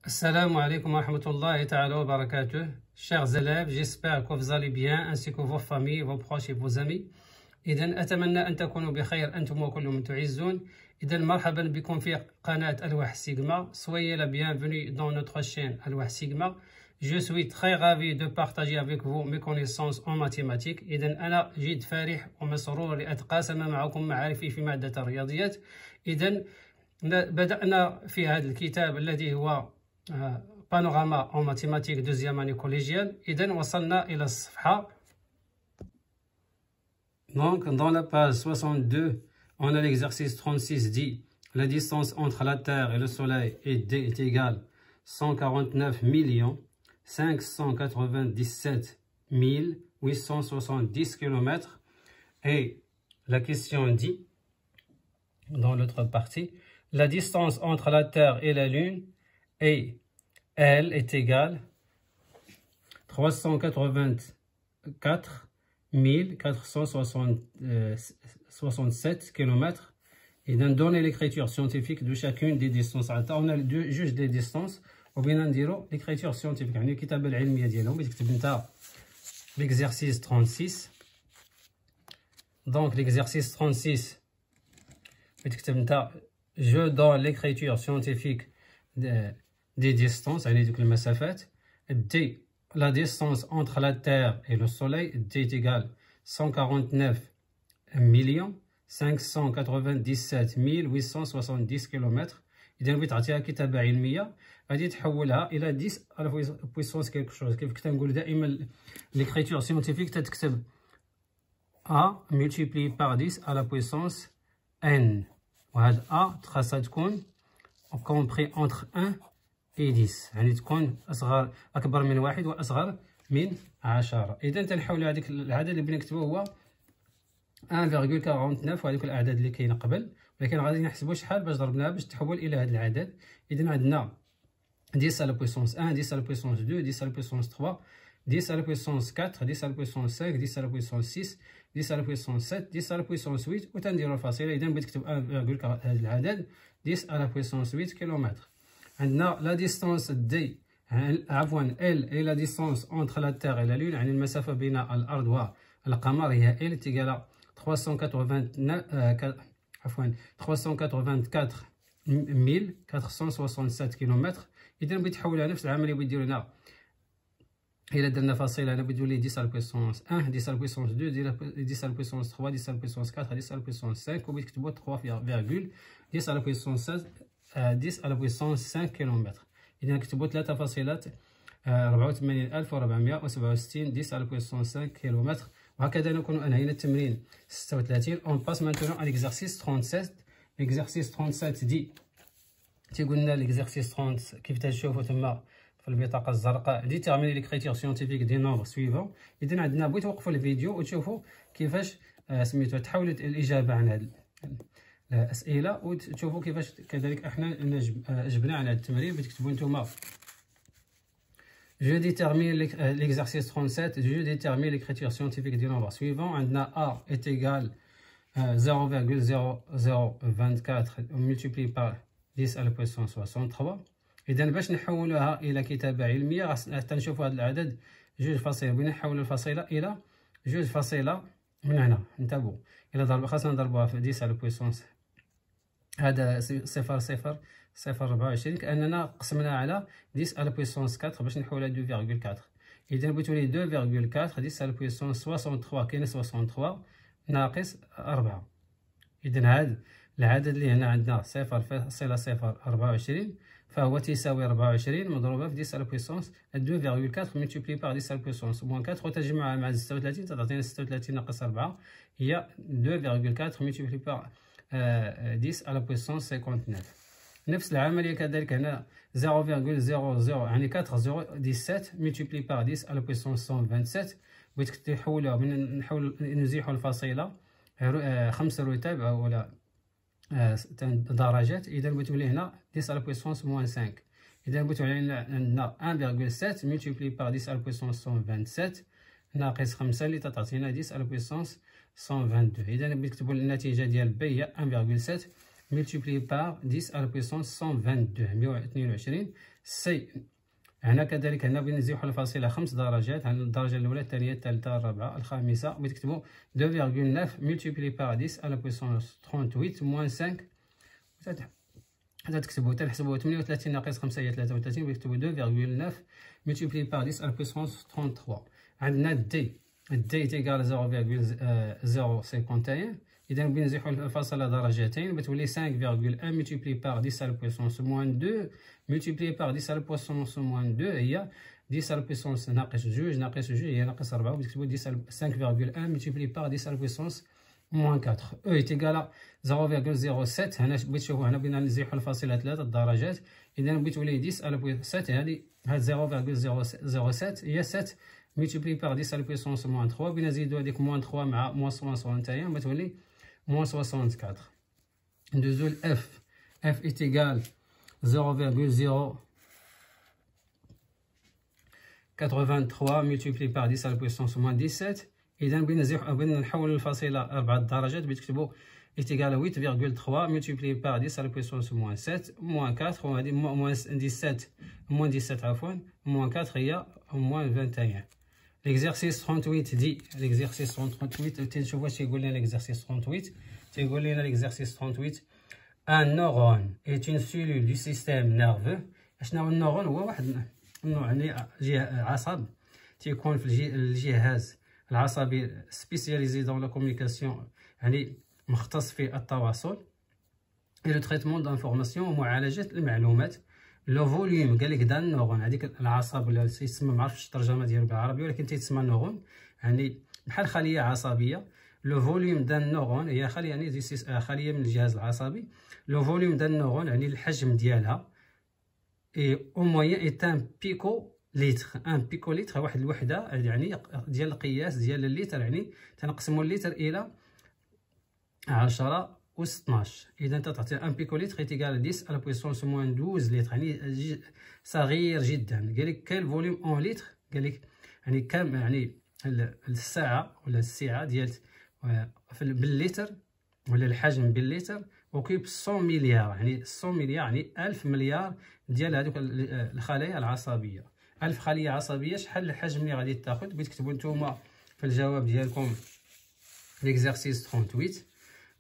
Assalamu alaikum wa rahmatullahi ta'ala wa barakatuh. Chers élèves, j'espère que vous allez bien ainsi que vos familles, vos proches et vos amis. إذن أتمنى أن تكونوا بخير أنتم وكل من تعزون. إذن مرحبا بكم في قناة الواح سيغما. Soyez la bienvenue dans notre chaîne الواح سيغما. Je suis très ravi de partager avec vous mes connaissances en mathématiques. إذن أنا جد فرح ومسرور لأتقاسم معكم معارفي في مادة الرياضيات. إذن بدأنا في هذا الكتاب الذي هو Panorama en mathématiques deuxième année collégiale. إذن وصلنا إلى الصفحة. Donc dans la page 62, on a l'exercice 36 dit la distance entre la Terre et le Soleil est égale 149 597 870 km. Et la question dit, dans l'autre partie, la distance entre la Terre et la Lune et elle est égale 384 467 km. Et d'en donner l'écriture scientifique de chacune des distances. On a le juge des distances وبغينا نديرو l'écriture scientifique يعني الكتابة العلمية ديالهم. بتكتب نتا l'exercice 36. Donc l'exercice 36 بتكتب نتا je donne l'écriture scientifique des distances, يعني دوك المسافات. D, la distance entre la Terre et le Soleil, D est égale 149 597 870 km. إذا بغيت تعطيها كتابة علمية غادي تحولها إلى 10 على بويسونس كيلكو شوز. كيف كنقول دائما l'écriture scientifique تتكتب A multiplié par 10 à la puissance N. وهاد A خاصها تكون compris entre 1 et 10، يعني تكون أكبر من 1 وأصغر من 10. إذا تنحول هذاك العدد اللي بغينا نكتبو هو 1.49 وهذوك الأعداد اللي كاينة قبل، ولكن غادي نحسبو شحال باش ضربناها باش تحول إلى هذا العدد. إذا عندنا 10 à la puissance 1، 10 à la puissance 2، 10 à la puissance 3، 10 à la puissance 4، 10 à la puissance 5، 10 à la puissance 6، 10 à la puissance 7، 10 à la puissance 8 وتنديرو الفاصلة. إذا بغيت تكتب 1.4 هذا العدد 10 à la puissance 8 كيلومتر. عندنا لا ديستانس دي عفوا ال هي لا ديستانس اونتر لا تير اي لا لون، يعني المسافه بين الارض والقمر هي ال تيغالا 384 كيلومتر. اذا بغيت تحولها نفس العمليه بغيت ديرو هنا الى درنا فاصله هنا بغيت تولي 10 على البويسونس 1، 10 على البويسونس 2، 10 على البويسونس 3، 10 على البويسونس 4، 10 على البويسونس 5 وبغيت تكتبوا 3.10 على البويسونس 16 10 على بويسونس 5 كيلومتر. إذا نكتبو 3.84467 10 على بويسونس 5 كيلومتر. وهكذا نكون أنهينا التمرين 36. On passe maintenant à l'exercice 37. L'exercice 37 دي تيقولنا l'exercice 30 كيف تشوفوا تما في البطاقة الزرقاء déterminer l'écriture scientifique des nombres suivants. إذا عندنا بغيت توقفوا الفيديو وتشوفوا كيفاش سميتو تحولت الإجابة عن هذا الأسئلة وتشوفوا كيفاش كذلك احنا جبنا على هذا التمرين. بتكتبوا نتوما je détermine l'exercice 37. je détermine l'écriture scientifique des nombres suivants. عندنا A est égal 0.0024 multiplié par 10 à la puissance 63. إذا باش نحولوها إلى كتابة علمية حتى نشوفوا هذا العدد 2 فاصلة. بغينا نحول الفاصلة إلى 2 فاصلة من هنا. انتبهوا إلى ضرب خاصنا نضربوها في 10 على البويسونس هذا 0.024 كأننا قسمنا على 10 على بويسونس 4 باش نحولها 2.4. إذا بغيت تولي 2.4 10 على بويسونس 63 كاين 63 ناقص 4. إذا هذا العدد اللي هنا عندنا 0.024 فهو تساوي 24 مضروبة في 10 على بويسونس 2.4 ملتيبلي بار 10 على بويسونس موان 4 وتجمعها مع 36 تعطينا 36 ناقص 4 هي 2.4 ملتيبلي بار 10 على بويسونس 59. نفس العملية كذلك هنا 0.00 يعني 4.017 ملتيبلي بار 10 على بويسونس 127. بغيت تحولها نحول نزيحوا الفاصلة 5 رتب ولا درجات. إذا بغيت تولي هنا 10 على بويسونس موان 5. إذا بغيت تولي عندنا 1.7 ملتيبلي بار 10 على بويسونس 127 ناقص 5 اللي تعطينا 10 على بويسونس 122. إذا بغيت تكتبوا النتيجة ديال B هي 1.7 multiplié par 10 à la puissance 122 122. سي هنا كذلك هنا بغينا نزيدو الفاصلة 5 درجات، عندنا الدرجة الأولى الثانية الثالثة الرابعة الخامسة، بغيت تكتبو 2,9 multiplié par 10 à la puissance 38 moins 5 حتى تكتبو تنحسبو 38 ناقص 5 هي 33، بغيت تكتبو 2,9 multiplié par 10 à la puissance 33. عندنا دي تيكال 0,051، إذا بغينا نزيحو الفاصلة درجتين بتولي 5,1 multiplié par 10 à la puissance moins 2 multiplié par 10 à la puissance moins 2 هي 10 à la puissance ناقص 2 ناقص 2 هي ناقص 4، وتكتبو 5,1 multiplié par 10 à la puissance moins 4. E est égal à 0,07. هنا بغيت تشوفو هنا بغينا نزيحو الفاصلة 3 درجات، إذا بغيت تولي 10 à la puissance 7 هادي هاد 0,07 هي 7 multiplié par 10 à la puissance moins 3، بغينا نزيدو هاديك moins 3 مع moins 61 بتولي moins 64. ندوزو ل F. F est égal 0,083 multiplié par 10 à la puissance moins 17. إذا بغينا نحول الفاصلة 4 درجات، بتكتبو est égal à 8,3 multiplié par 10 à la puissance moins 7 moins 4 وهادي moins 17 عفوا moins 4 هي moins 21. L'exercice 38 dit l'exercice 38 تنشوفوا واش تيقول لنا l'exercice 38 تيقول لنا l'exercice 38 un neurone est une cellule du système nerveux. شنو هو النورون؟ هو واحد النوع يعني عصب تيكون في الجهاز العصبي spécialisé dans la communication، يعني مختص في التواصل et le traitement d'information ومعالجة المعلومات. لو فوليوم قال لك دا النورون هذيك العصب ولا تيسمى ما عرفتش الترجمه ديالو بالعربي ولكن تيتسمى نورون يعني بحال خليه عصبيه. لو فوليوم دا النورون هي خليه يعني خليه من الجهاز العصبي. لو فوليوم دا النورون يعني الحجم ديالها اي او موين ايت ان بيكو لتر. ان بيكو لتر واحد الوحده يعني ديال القياس ديال اللتر، يعني تنقسموا اللتر الى 10 و 12. اذا تعطي ان بيكوليتر ايتيكال 10 على بويسونس موان 12 لتر، يعني صغير جدا. قال لك كاين فوليوم اون لتر، قال لك يعني كم يعني الساعه ولا السعه ديال باللتر ولا الحجم باللتر وكيب 100 مليار، يعني 100 مليار يعني 1000 مليار ديال هذوك الخلايا العصبيه. 1000 خليه عصبيه شحال الحجم اللي غادي تاخذ؟ بغيت تكتبوا نتوما في الجواب ديالكم ليكزارسيس 38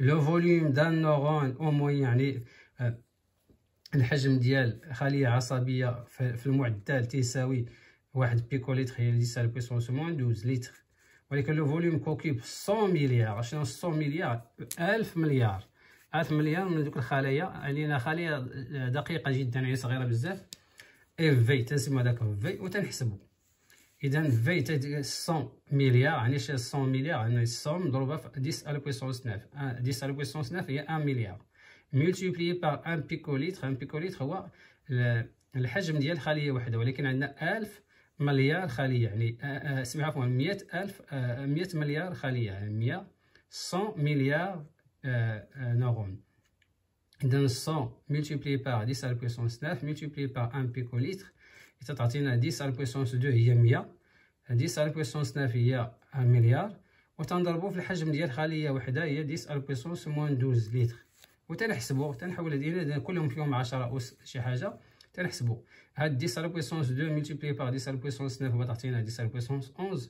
لو فوليوم دان نورون او موين يعني الحجم ديال خليه عصبيه في المعدل تيساوي 1 بيكوليتر هي 10 بويسونس موان 12 لتر، ولكن لو فوليوم كوكيب 100 مليار. شنو 100 مليار؟ 1000 مليار. 1000 مليار من دوك الخلايا، علينا خليه دقيقه جدا يعني صغيره بزاف. اف في تنسمى داك في وتنحسبو. اذا في 100 مليار يعني 100 مليار يعني 100 مضروبه في 10 على بويسونس 9. 10 على بويسونس 9 هي 1 مليار ملتيبلي بار 1 بيكوليتر. 1 بيكوليتر هو الحجم ديال خليه واحده، ولكن عندنا 1000 مليار خليه يعني عفوا 100 مليار خليه يعني 100 مليار نورون. إذا 100 ملتيبلي بار 10 على بويسونس 9 ملتيبلي بار 1 بيكوليتر تعطينا 10 على بويسونس 2 هي 100. 10 على بويسونس 9 هي 1 مليار، وتنضربو في الحجم ديال خليه وحده هي 10 على بويسونس موان 12 لتر، وتنحسبو تنحول هذه كلهم فيهم 10 أس شي حاجه تنحسبو. هاد 10 على بويسونس 2 ملتيبلي بار 10 على بويسونس 9 تعطينا 10 على بويسونس 11،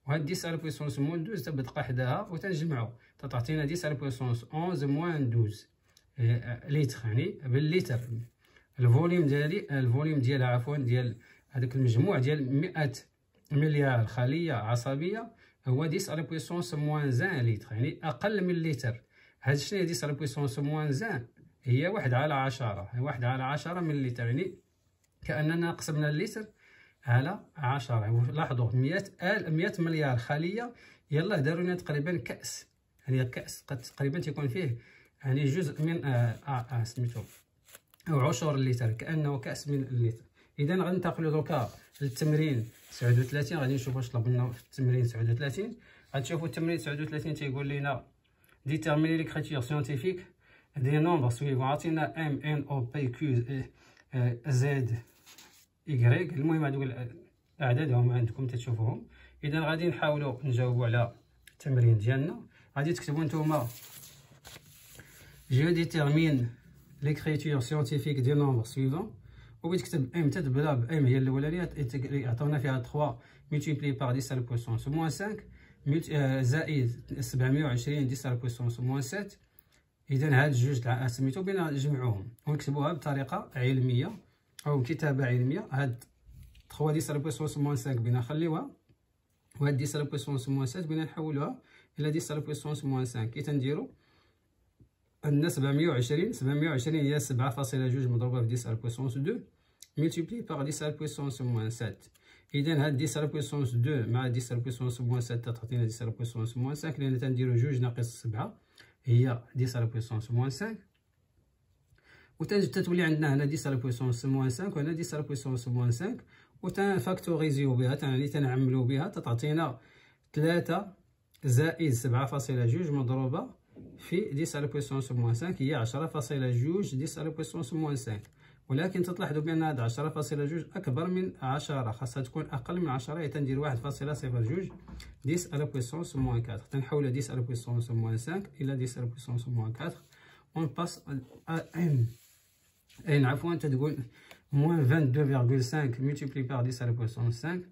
وهاد 10 على بويسونس موان 12 تبقى حداها وتنجمعو تعطينا 10 على بويسونس 11 موان 12 لتر يعني باللتر. الفوليوم ديالها عفوا ديال هذاك المجموع ديال 100 مليار خليه عصبيه هو 10 على بويسونس موان 1 لتر، يعني اقل من لتر. هاد شنو هي 10 على بويسونس موان 1؟ هي 1 على 10، 1 على 10 من لتر، يعني كاننا قسمنا اللتر على 10. لاحظوا 100 مليار خليه يلاه داروا لنا تقريبا كاس، يعني الكاس تقريبا تيكون فيه يعني جزء من سميتو او عشر اللتر، كانه كاس من اللتر. اذا غننتقلوا دروكا للتمرين 39. غادي نشوفوا واش طلب لنا في التمرين 39. غتشوفوا التمرين 39 تيقول لنا ديتيرميني ليكريتور سيانتيفيك دي نومبر سويفون. عطينا ام ان او بي كيو زد ايكغيك، المهم هذوك الاعداد هما عندكم تتشوفوهم. اذا غادي نحاولوا نجاوبوا على التمرين ديالنا. غادي تكتبوا نتوما je détermine l'écriture scientifique des nombres suivants. وبتكتب m تتبدا ب m هي الاولانيه عطاونا فيها 3 multiplié par 10 à la puissance moins 5 زائد 720 10 à la puissance moins 7. اذا هاد الجوج سميتو بينا نجمعوهم ونكتبوها بطريقه علميه او كتابه علميه. هاد 3 10 à la puissance moins 5 بينا نخليوها، وهاد 10 à la puissance moins 7 بينا نحولوها الى 10 à la puissance moins 5. كي تنديرو عندنا 720 هي 7.2 مضروبه في 10 à la puissance 2 multiplié par 10 à la puissance moins 7. إذا هاد 10 à la puissance 2 مع 10 à la puissance moins 7 تعطينا 10 à la puissance moins 5، لأن تنديرو جوج ناقص 7 هي 10 à la puissance moins 5، وتتولي عندنا هنا 10 à la puissance moins 5 وهنا 10 à la puissance moins 5، وتنفاكتوريزيو بها يعني تنعملو بها تعطينا 3 زائد 7.2 مضروبة في 10 à la puissance moins 5 هي 10.2 10 à la puissance moins 5. ولكن تلاحظوا بان هاد 10.2 اكبر من 10، خاصها تكون اقل من 10، هي تندير 1.02 10 à la puissance moins 4. تنحولها 10 à la puissance moins 5 الى 10 à la puissance moins 4. on passe à n عفوا تتقول moins 22,5 multiplié par 10 à la puissance 5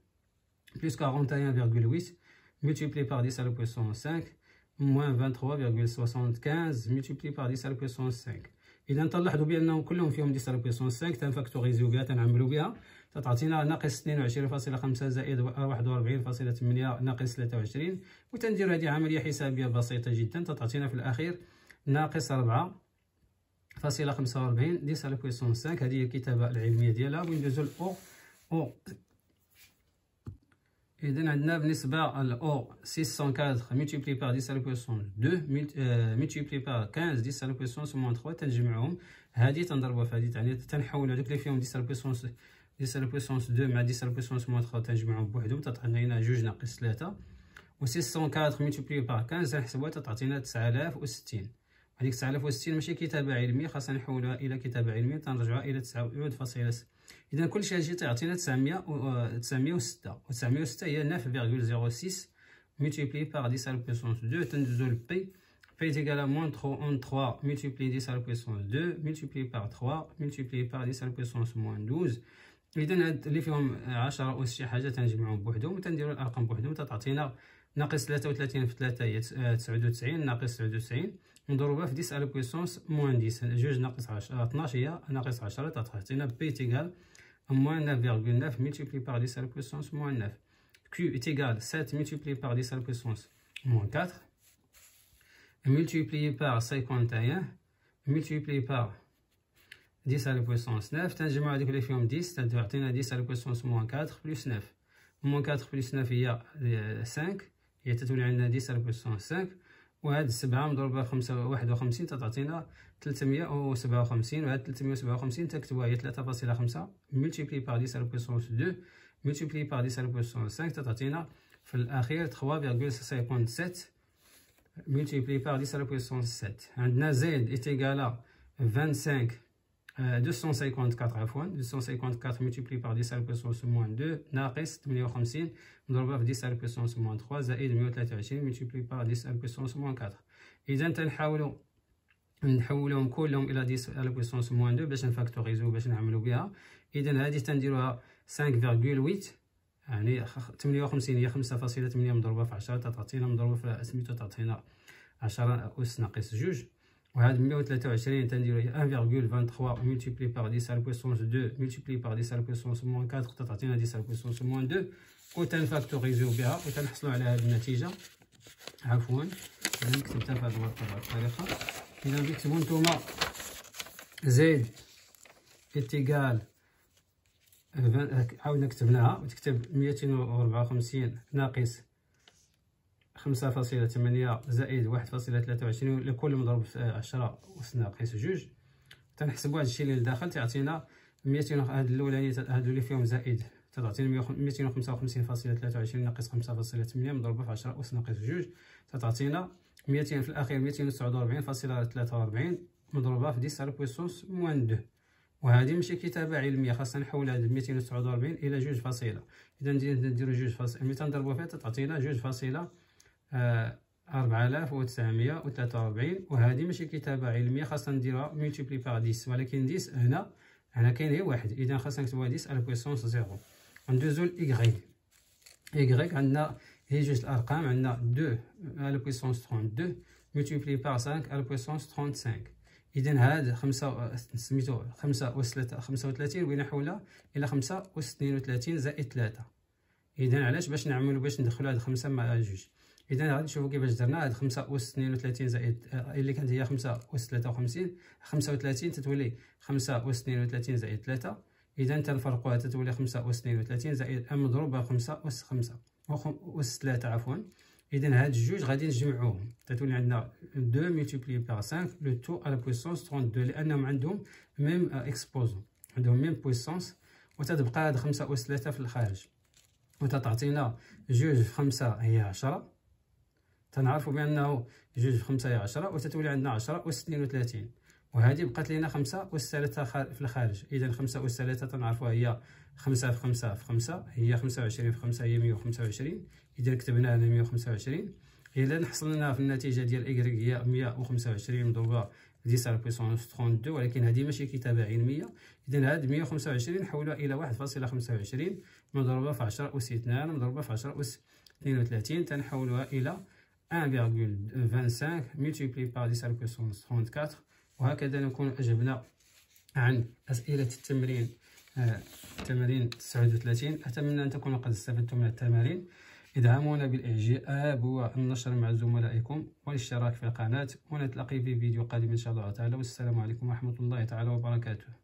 plus 41,8 multiplié par 10 à la puissance 5 moins 23,75 multiplié par 10 à la puissance 5. إذا تلاحظوا بأنهم كلهم فيهم 10 à la puissance 5، تنفاكتوريزيو بها تنعملوا بها تعطينا ناقص 22.5 زائد 41.8 ناقص 23، وتندير هذه عملية حسابية بسيطة جدا تعطينا في الأخير ناقص 4.45 10 à la puissance 5. هذه هي الكتابة العلمية ديالها. وندوزو أو إذا عندنا بالنسبة لأو 604 multiplié par 10 à la puissance 2 multiplié par 15 10 à la puissance moins 3. تنجمعهم هذه تنضربوها في هذه، يعني تنحولو هذوك اللي فيهم 10 à la puissance 2 مع 10 à la puissance moins 3 تنجمعهم بوحدهم تعطينا جوج ناقص 3، و 604 multiplié par 15 تنحسبوها تعطينا 9060. هذيك 9060 ماشي كتابة علمية، خاصنا نحولوها إلى كتابة علمية تنرجعوها إلى 9.6. إذا كلشي هادشي تعطينا 906 و 906 هي 9,06 multiplié par 10 à la puissance 2. تندوزو ل P est égal à moins 3 multiplié 10 à la puissance 2 multiplié par 3 multiplié par 10 à la puissance moins 12. إذا هاد اللي فيهم 10 أس شي حاجة تنجمعهم بوحدهم وتنديرو الأرقام بوحدهم تعطينا ناقص 33 في 3 هي 99 ناقص 99 مضروبة في 10 à la puissance moins 10 جوج ناقص 12 هي ناقص 10 تعطينا P est égal moins 9,9 multiplié par 10 à la puissance moins 9. Q est égal à 7 multiplié par 10 à la puissance moins 4 multiplié par 51 multiplié par 10 à la puissance 9. تنجمعو هادوك اللي فيهم 10 تعطينا 10 à la puissance moins 4 plus 9. moins 4 plus 9 هي 5 هي تتولي عندنا 10 à la puissance 5، وهاد 7 مضروبة في 51 تعطينا 357، وهاد 357 تكتبوها هي 3.5 multiplié par 10 à la puissance 2 multiplié par 10 à la puissance 5 تعطينا في الأخير 3.57 multiplié par 10 à la puissance 7. عندنا Z est égal à 254 عفوا 254 multiplié par 10 à la puissance moins 2 ناقص 58 مضروبة في 10 à la puissance moins 3 زائد 123 multiplié par 10 à la puissance moins 4. إذا نحولهم كلهم إلى 10 à la puissance moins 2 باش نفاكتوريزو باش نعملو بها. إذا هذه تنديروها 5,8 يعني 58 هي 5.8 مضروبة في 10 تعطينا مضروبة في سميتو تعطينا 10 أس ناقص جوج، وهاد 123 تنديرو 1,23 multiplié par 10 à la puissance 2 multiplié par 10 à la puissance moins 4 تعطينا 10 à la puissance moins 2، وتنفاكتوريزيو بها وتنحصلو على هاد النتيجة. عفوا أنا كتبتها في هاد الطريقة. إذا تكتبو نتوما زد إتيكال عاودنا كتبناها وتكتب 254 ناقص 5.8 زائد 1.23 لكل مضروب في 10 أس ناقص جوج. تنحسبو هادشي اللي لداخل تعطينا 200. هاد الأولاني هادو اللي فيهم زائد تعطينا 255.23 ناقص 5.8 مضروبة في 10 أس ناقص جوج تعطينا 200 في الأخير 249.43 مضروبة في 10 على بويسونس موان 2. وهذه ماشي كتابة علمية، خاصنا نحول هاد 249 إلى 2 إذا نديرو 2 ملي تنضربو فيها تعطينا 2.4 4943. وهذه ماشي كتابة علمية، خاصنا نديروها ملتيبلي باغ 10، ولكن 10 هنا كاين غير واحد، إذا خاصنا نكتبوها 10 على بويسونس 0. ندوزو لإيكغيك. إيكغيك عندنا هي جوج الأرقام، عندنا 2 على بويسونس 32 ملتيبلي باغ 5 على بويسونس 35. إذا هاد سميتو 35 بغينا نحولها إلى 35 زائد 3. إذا علاش؟ باش ندخلو هاد 5 مع جوج. إذا غادي نشوفو كيفاش درنا هاد 35 زائد اللي كانت هي 53. 35 تتولي 35 زائد 3. إذا تنفرقوها تتولي 35 زائد مضروبة في 5 أس 3 عفوا. إذا هاد الجوج غادي نجمعوهم، تتولي عندنا 2 ملتيبلي باغ 5 لو تو على بويسونس 32، لأنهم عندهم ميم إكسبوزون، عندهم ميم بويسونس، وتتبقى هاد 5 أس 3 في الخارج، وتتعطينا جوج في 5 هي 10. تنعرفوا بأنه جوج في 5 هي 10، وتتولي عندنا 10 أس 32، وهذه بقات لينا 5 أس 3 في الخارج. إذا 5 أس 3 تنعرفوها هي 5 في 5 في 5 هي 25 في 5 هي 125. إذا كتبنا هنا 125. إذا حصلنا في النتيجة ديال إيكغيك هي 125 مضروبة في 10 على بويسونس 32، ولكن هذه ماشي كتابة علمية. إذا هاد 125 نحولوها إلى 1.25 مضروبة في 10 أس 2 مضروبة في 10 أس 32، تنحولوها إلى 1.25 ملتيبلي باغ 10 على بويسونس 34. وهكذا نكون أجبنا عن أسئلة التمرين تمرين 39. أتمنى أن تكونوا قد استفدتم من التمارين. ادعمونا بالإعجاب والنشر مع زملائكم والاشتراك في القناة، ونتلاقي في فيديو قادم إن شاء الله تعالى. والسلام عليكم ورحمة الله تعالى وبركاته.